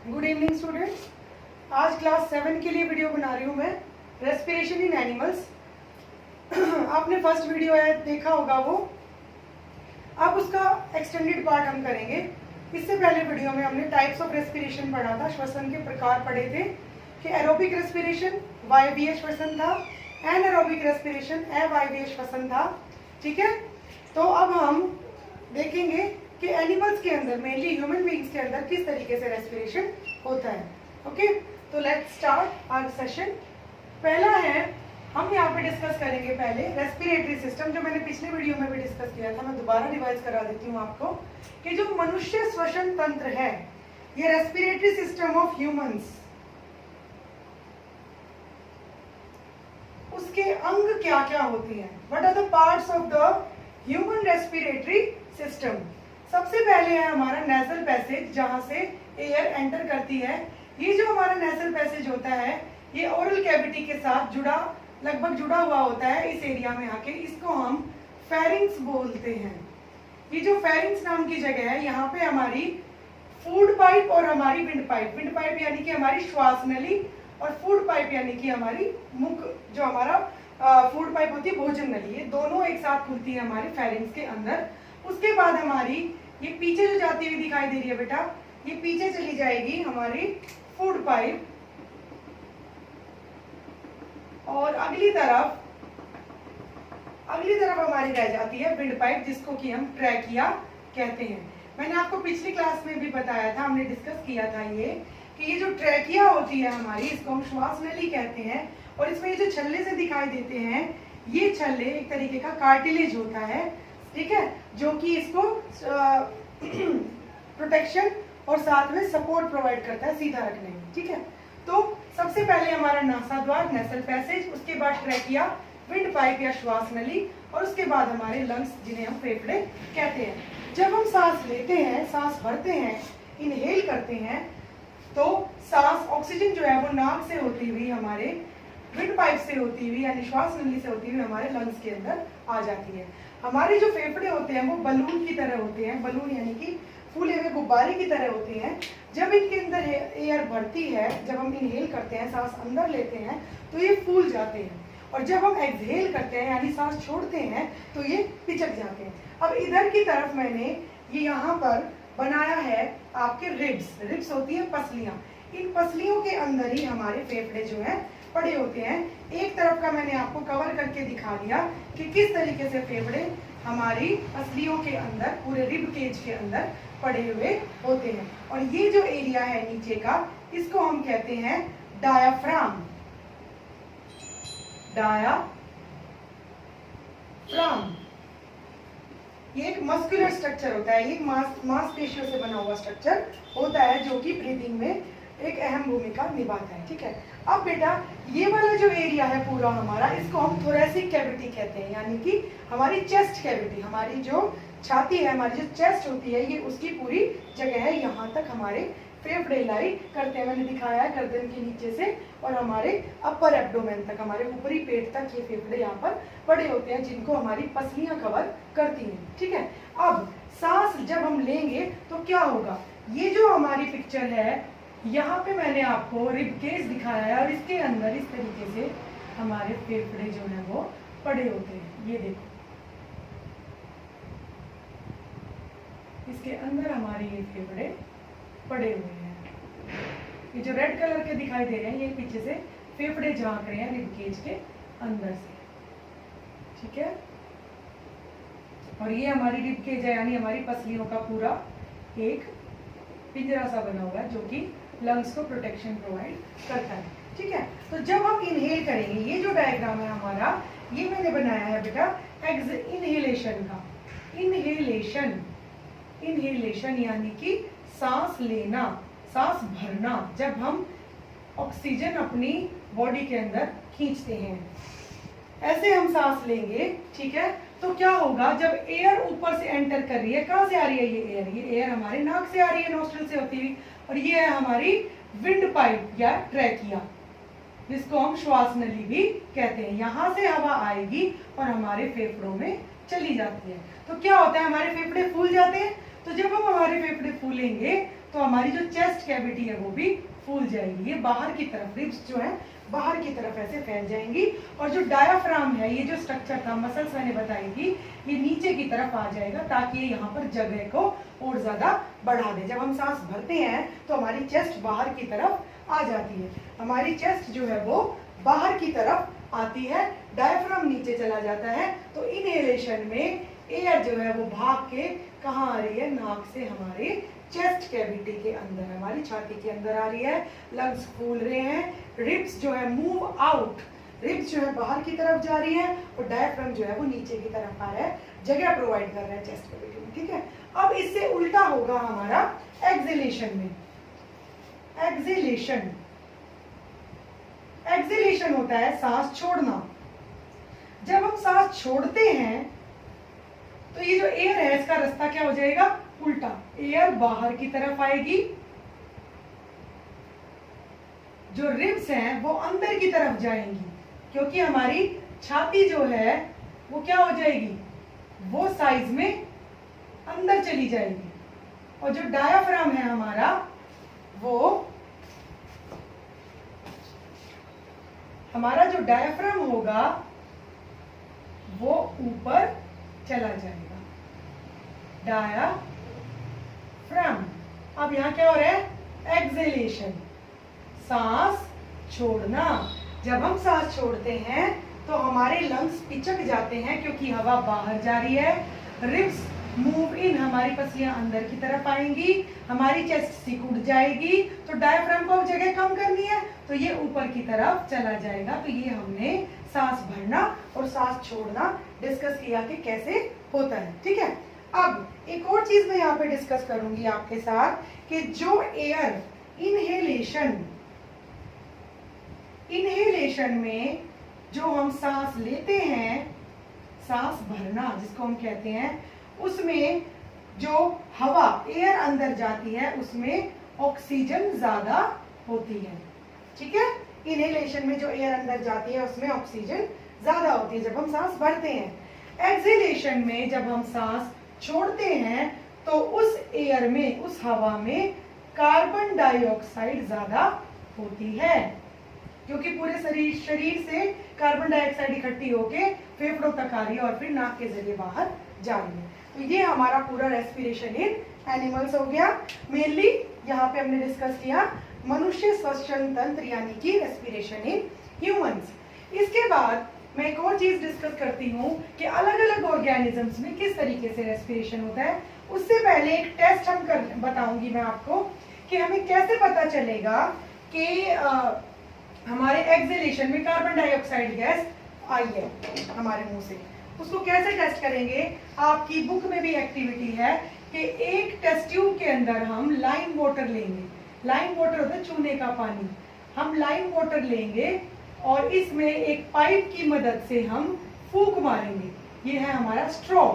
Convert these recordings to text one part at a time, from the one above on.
Good evening students. आज class 7 के लिए वीडियो बना रही हूँ मैं, रेस्पिरेशन इन एनिमल्स। आपने फर्स्ट वीडियो है देखा होगा वो, अब उसका एक्सटेंडेड पार्ट हम करेंगे। इससे पहले वीडियो में हमने टाइप्स ऑफ रेस्पिरेशन पढ़ा था, श्वसन के प्रकार पढ़े थे कि एरोबिक रेस्पिरेशन वायवीय श्वसन था, एनारोबिक रेस्पिरेशन अवायवीय श्वसन था। ठीक है, तो अब हम देखेंगे कि एनिमल्स के अंदर, मेनली ह्यूमन बीइंग्स के अंदर किस तरीके से रेस्पिरेशन होता है। ओके, तो लेट्स स्टार्ट आवर सेशन। पहला है, हम यहाँ पे डिस्कस करेंगे पहले रेस्पिरेटरी सिस्टम, जो मैंने पिछले वीडियो में भी डिस्कस किया था। मैं दोबारा रिवाइज करा देती हूँ आपको कि जो मनुष्य श्वसन तंत्र है, ये रेस्पिरेटरी सिस्टम ऑफ ह्यूमंस, उसके अंग क्या क्या होते हैं, what are the parts of the human respiratory system. सबसे पहले है हमारा नेजल पैसेज, जहां से एयर एंटर करती है। ये जो हमारा नेजल पैसेज होता है, ये ओरल कैविटी के साथ लगभग जुड़ा हुआ होता है इस एरिया में आके। इसको हम फेरिंग्स बोलते हैं। ये जो फेरिंग्स नाम की जगह है, यहाँ पे हमारी फूड पाइप और हमारी विंड पाइप यानी कि हमारी श्वास नली, और फूड पाइप यानी कि हमारी मुख, जो हमारा फूड पाइप होती है, भोजन नली, ये दोनों एक साथ खुलती है हमारे फेरिंग्स के अंदर। उसके बाद हमारी ये पीछे जो जाती हुई दिखाई दे रही है बेटा, ये पीछे चली जाएगी हमारी फूड पाइप, और अगली तरफ हमारी रह जाती है विंड पाइप, जिसको कि हम ट्रैकिया कहते हैं। मैंने आपको पिछली क्लास में भी बताया था, हमने डिस्कस किया था ये कि ये जो ट्रैकिया होती है हमारी, इसको हम श्वास नली कहते हैं। और इसमें ये जो छल्ले से दिखाई देते हैं, ये छल्ले एक तरीके का कार्टिलेज होता है, ठीक है, जो कि इसको प्रोटेक्शन और साथ में सपोर्ट प्रोवाइड करता है सीधा रखने में। ठीक है, तो सबसे पहले हमारा नासाद्वार, नेसल पैसेज, उसके बाद ट्रैकिया, विंड पाइप या श्वास नली, और उसके बाद हमारे लंग्स, जिन्हें हम फेफड़े कहते हैं। जब हम सांस लेते हैं, सांस भरते हैं, इनहेल करते हैं, तो सांस, ऑक्सीजन जो है वो नाक से होती हुई हमारे विंड पाइप से होती हुई यानी श्वास नली से होती हुई हमारे लंग्स के अंदर आ जाती है। हमारे जो फेफड़े होते हैं वो बलून की तरह होते हैं, बलून यानी कि फूले हुए गुब्बारे की तरह होते हैं। जब इनके अंदर एयर बढ़ती है, जब हम इनहेल करते हैं, सांस अंदर लेते हैं, तो ये फूल जाते हैं, और जब हम एक्सहेल करते हैं यानी सांस छोड़ते हैं, तो ये पिचक जाते हैं। अब इधर की तरफ मैंने ये यहाँ पर बनाया है आपके रिब्स होती है पसलियां। इन पसलियों के अंदर ही हमारे फेफड़े जो है पड़े होते हैं। एक तरफ का मैंने आपको कवर करके दिखा दिया कि किस तरीके से फेफड़े हमारी पसलियों के अंदर, पूरे रिब केज के अंदर पड़े हुए होते हैं। और ये जो एरिया है नीचे का, इसको हम कहते हैं डायाफ्राम। ये एक मस्कुलर स्ट्रक्चर होता है, ये मांसपेशियों से बना हुआ स्ट्रक्चर होता है, जो कि ब्रीदिंग में एक अहम भूमिका निभाता है। ठीक है, अब बेटा ये वाला जो एरिया है पूरा हमारा, इसको हम थोरेसिक कैविटी कहते हैं, यानी कि हमारी चेस्ट कैविटी, हमारी जो छाती है, हमारी जो चेस्ट होती है, ये उसकी पूरी जगह है। यहाँ तक हमारे फेफड़े लाई करते हैं, मैंने दिखाया है गर्दन के नीचे से और हमारे अपर एब्डोमेन तक, हमारे ऊपरी पेट तक ये फेफड़े यहाँ पर पड़े होते हैं, जिनको हमारी पसलियां कवर करती हैं। ठीक है, अब सांस जब हम लेंगे तो क्या होगा, ये जो हमारी पिक्चर है, यहाँ पे मैंने आपको रिब केज दिखाया है, और इसके अंदर इस तरीके से हमारे फेफड़े जो है वो पड़े होते हैं। ये देखो, इसके अंदर हमारे ये फेफड़े पड़े हुए हैं। ये जो रेड कलर के दिखाई दे रहे हैं, ये पीछे से फेफड़े झांक रहे हैं रिब केज के अंदर से। ठीक है, और ये हमारी रिब केज है, यानी हमारी पसलियों का पूरा एक पिंजरा सा बना हुआ है, जो कि लंग्स को प्रोटेक्शन प्रोवाइड करता है। ठीक है, तो जब हम इनहेल करेंगे, ये जो डायग्राम है हमारा, ये मैंने बनाया है बेटा इनहेलेशन का। इनहेलेशन यानी कि सांस लेना, सांस भरना, जब हम ऑक्सीजन अपनी बॉडी के अंदर खींचते हैं, ऐसे हम सांस लेंगे। ठीक है, तो क्या होगा, जब एयर ऊपर से एंटर कर रही है, कहाँ से आ रही है ये एयर हमारे नाक से आ रही है, नोस्ट्रिल से होती हुई, और ये है हमारी विंड पाइप या ट्रैकिया, जिसको हम श्वास नली भी कहते हैं। यहाँ से हवा आएगी और हमारे फेफड़ों में चली जाती है। तो क्या होता है, हमारे फेफड़े फूल जाते हैं। तो जब हम हमारे फेफड़े फूलेंगे तो हमारी जो चेस्ट कैविटी है वो भी फूल जाएगी। ये बाहर की तरफ, रिब्स जो है बाहर की तरफ ऐसे फैल जाएंगी, और जो डायाफ्राम है, ये जो स्ट्रक्चर था, मसल्स मैंने बताई थी, ये नीचे की तरफ आ जाएगा ताकि ये यहाँ पर जगह को और ज्यादा बढ़ा दे। जब हम सांस भरते हैं तो हमारी चेस्ट बाहर की तरफ आ जाती है, हमारी चेस्ट जो है वो बाहर की तरफ आती है, डायाफ्राम नीचे चला जाता है। तो इनहेलेशन में एयर जो है वो भाग के कहाँ आ रही है, नाक से हमारे चेस्ट कैविटी के अंदर, हमारी छाती के अंदर आ रही है, लंग्स फूल रहे हैं, रिब्स जो है मूव आउट, रिब्स जो है बाहर की तरफ जा रही है, और डायफ्राम जो है वो नीचे की तरफ आ रहा है, जगह प्रोवाइड कर रहा है चेस्ट कैविटी में। ठीक है, अब इससे उल्टा होगा हमारा एक्सहेलेशन में। एक्सहेलेशन, एक्सहेलेशन होता है सांस छोड़ना। जब हम सांस छोड़ते हैं तो ये जो एयर है इसका रास्ता क्या हो जाएगा, उल्टा, एयर बाहर की तरफ आएगी, जो रिब्स हैं वो अंदर की तरफ जाएंगी, क्योंकि हमारी छाती जो है वो क्या हो जाएगी, वो साइज में अंदर चली जाएगी, और जो डायाफ्राम है हमारा वो, हमारा जो डायाफ्राम होगा वो ऊपर चला जाएगा, डायाफ्राम। अब यहां क्या हो रहा है, एक्सहेलेशन, सांस छोड़ना। जब हम सांस छोड़ते हैं तो हमारे लंग्स पिचक जाते हैं क्योंकि हवा बाहर जा रही है, रिब्स मूव इन, हमारी पसलियां अंदर की तरफ आएंगी, हमारी चेस्ट सिकुड़ जाएगी, तो डायफ्राम को जगह कम करनी है तो ये ऊपर की तरफ चला जाएगा। तो ये हमने सांस भरना और सांस छोड़ना डिस्कस किया कि कैसे होता है। ठीक है, अब एक और चीज मैं यहाँ पे डिस्कस करूंगी आपके साथ कि जो एयर इनहेलेशन में जो हम सांस लेते हैं, सांस भरना जिसको हम कहते हैं, उसमें जो हवा एयर अंदर जाती है उसमें ऑक्सीजन ज्यादा होती है। ठीक है, इनहेलेशन में जो एयर अंदर जाती है उसमें ऑक्सीजन ज्यादा होती है जब हम सांस भरते हैं। एक्सहेलेशन में जब हम सांस छोड़ते हैं तो उस एयर में, उस हवा में कार्बन डाइऑक्साइड ज्यादा होती है, क्योंकि पूरे शरीर से कार्बन डाइऑक्साइड इकट्ठी होके फेफड़ों तक आ रही है और फिर नाक के जरिए बाहर जा रही है। तो ये हमारा पूरा रेस्पिरेशन इन एनिमल्स हो गया। मेनली यहाँ पे हमने डिस्कस किया मनुष्य श्वसन तंत्र यानी कि रेस्पिरेशन इन ह्यूमंस। इसके बाद मैं एक और चीज डिस्कस करती हूँ कि अलग अलग ऑर्गेनिजम्स में किस तरीके से रेस्पिरेशन होता है। उससे पहले एक टेस्ट हम बताऊंगी मैं आपको कि हमें कैसे पता चलेगा कि हमारे एक्सहेलेशन में कार्बन डाइऑक्साइड गैस आई है हमारे मुंह से। उसको कैसे टेस्ट करेंगे, आपकी बुक में भी एक्टिविटी है कि एक टेस्ट ट्यूब के अंदर हम लाइम वाटर लेंगे। लाइम वाटर होता है चूने का पानी। हम लाइम वाटर लेंगे और इसमें एक पाइप की मदद से हम फूंक मारेंगे। ये है हमारा स्ट्रॉ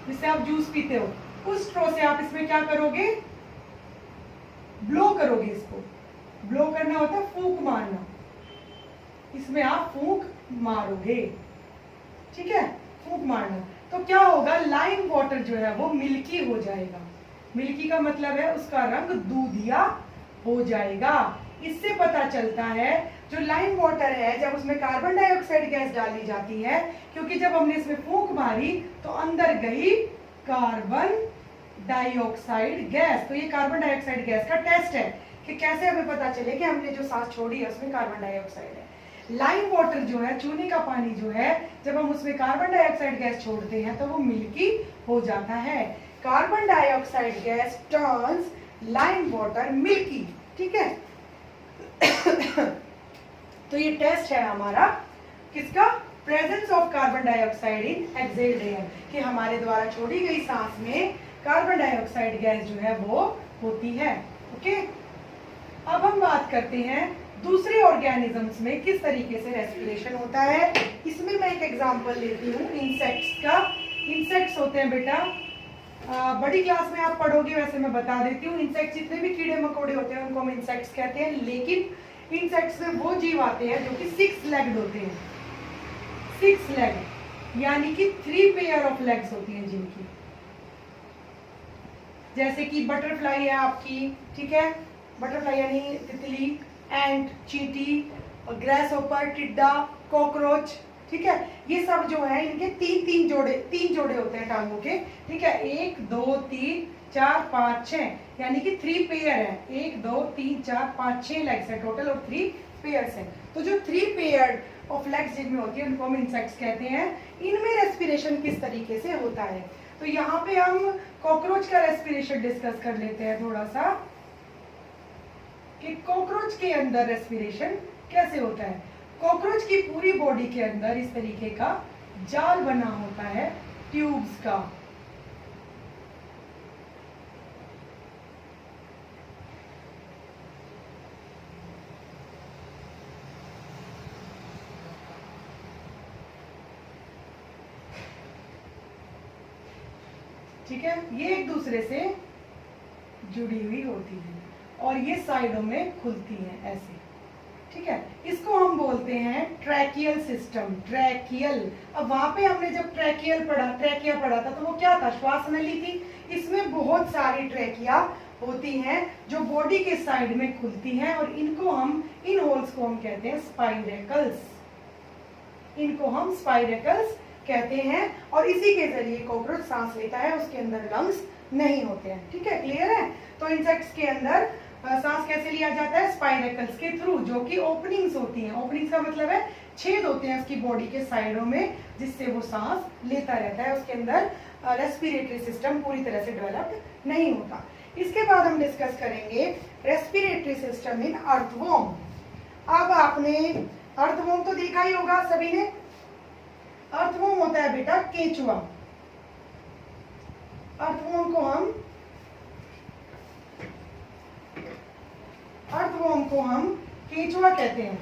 जिससे आप जूस पीते हो। उस स्ट्रॉ से आप इसमें क्या करोगे, ब्लो करोगे। इसको ब्लो करना होता है फूंक मारना, इसमें आप फूंक मारोगे। ठीक है, फूंक मारना। तो क्या होगा, लाइम वाटर जो है वो मिल्की हो जाएगा। मिल्की का मतलब है उसका रंग दूधिया हो जाएगा। इससे पता चलता है जो लाइम वाटर है जब उसमें कार्बन डाइऑक्साइड गैस डाली जाती है, क्योंकि जब हमने इसमें फूंक मारी तो अंदर गई कार्बन डाइऑक्साइड गैस। तो ये कार्बन डाइऑक्साइड गैस का टेस्ट है कि कैसे हमें पता चले कि हमने जो सांस छोड़ी है उसमें कार्बन डाइऑक्साइड है। लाइम वाटर जो है, चूने का पानी जो है, जब हम उसमें कार्बन डाइऑक्साइड गैस छोड़ते हैं तो वो मिल्की हो जाता है। Carbon dioxide gas turns lime water milky. ठीक है तो ये टेस्ट है हमारा किसका, presence of carbon dioxide in exhaled air, कि हमारे द्वारा छोड़ी गई सांस में कार्बन डाइऑक्साइड गैस जो है वो होती है। ओके, अब हम बात करते हैं दूसरे ऑर्गेनिजम्स में किस तरीके से रेस्पिरेशन होता है। इसमें मैं एक एग्जांपल लेती हूँ इंसेक्ट्स का। इंसेक्ट्स होते हैं बेटा, बड़ी क्लास में आप पढ़ोगे, वैसे मैं बता देती हूँ। इंसेक्ट्स जितने भी कीड़े मकोड़े होते हैं उनको हम इंसेक्ट्स कहते हैं, लेकिन इंसेक्ट्स में वो जीव आते हैं जो कि 6 लेग्ड होते हैं। 6 लेग यानी कि 3 पेयर ऑफ लेग्स होती हैं जिनकी। जैसे कि बटरफ्लाई है आपकी, ठीक है, बटरफ्लाई यानी तितली, एंट, चींटी, ग्रेस होपर, टिड्डा, कॉकरोच, ठीक है। ये सब जो है इनके तीन जोड़े होते हैं टांगों के, ठीक है। 1 2 3 4 5 6 यानी कि 3 पेयर है। 1 2 3 4 5 6 लेग्स है टोटल और 3 पेयर्स है। तो जो 3 पेयर ऑफ लेग्स जिनमें होती है उनको हम इंसेक्ट्स कहते हैं। इनमें रेस्पिरेशन किस तरीके से होता है, तो यहाँ पे हम कॉकरोच का रेस्पिरेशन डिस्कस कर लेते हैं थोड़ा सा, कि कॉकरोच के अंदर रेस्पिरेशन कैसे होता है। कॉकरोच की पूरी बॉडी के अंदर इस तरीके का जाल बना होता है ट्यूब्स का। ठीक है, ये एक दूसरे से जुड़ी हुई होती है और ये साइडों में खुलती हैं ऐसे, ठीक है। इसको हम बोलते हैं ट्रैकियल सिस्टम, ट्रैकियल। अब वहां पे हमने जब ट्रैकिया पढ़ा था तो वो क्या था, श्वास नली थी। इसमें बहुत सारी ट्रैकिया होती हैं जो बॉडी के साइड में खुलती हैं और इन होल्स को हम कहते हैं स्पाइरेकल्स। इनको हम स्पाइरेकल्स कहते हैं और इसी के जरिए कॉकरोच सांस लेता है, उसके अंदर लंग्स नहीं होते हैं, ठीक है, क्लियर है। तो इंसेक्ट्स के अंदर सांस कैसे लिया जाता है, स्पाइरेकल्स के थ्रू, जो कि ओपनिंग्स होती हैं। ओपनिंग्स का मतलब है छेद होते हैं उसकी बॉडी के साइडों में, जिससे वो सांस लेता रहता है। उसके अंदर रेस्पिरेटरी सिस्टम पूरी तरह से डेवलप्ड नहीं होता। इसके बाद हम डिस्कस करेंगे रेस्पिरेटरी सिस्टम इन अर्थवॉर्म। अब आपने अर्थवॉर्म तो देखा ही होगा सभी ने। अर्थवॉर्म होता है बेटा केंचुआ। अर्थवॉर्म को हम केंचुआ कहते हैं,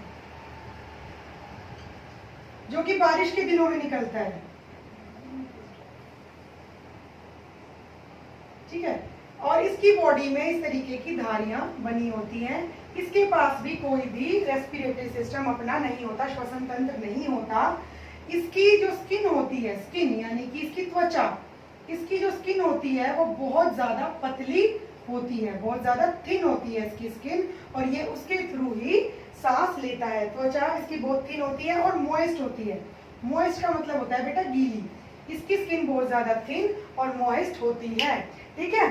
जो कि बारिश के दिनों में निकलता है, ठीक है। और इसकी बॉडी में इस तरीके की धारियां बनी होती हैं। इसके पास भी कोई भी रेस्पिरेटरी सिस्टम अपना नहीं होता, श्वसन तंत्र नहीं होता। इसकी जो स्किन होती है, स्किन यानी कि इसकी त्वचा, इसकी जो स्किन होती है वो बहुत ज्यादा पतली होती है, बहुत ज्यादा थिन होती है इसकी स्किन, और ये उसके थ्रू ही सांस लेता है। त्वचा इसकी बहुत थिन होती है और मॉइस्ट होती है। मॉइस्ट का मतलब होता है बेटा गीली। इसकी स्किन बहुत ज्यादा थिन और मॉइस्ट होती है, ठीक है।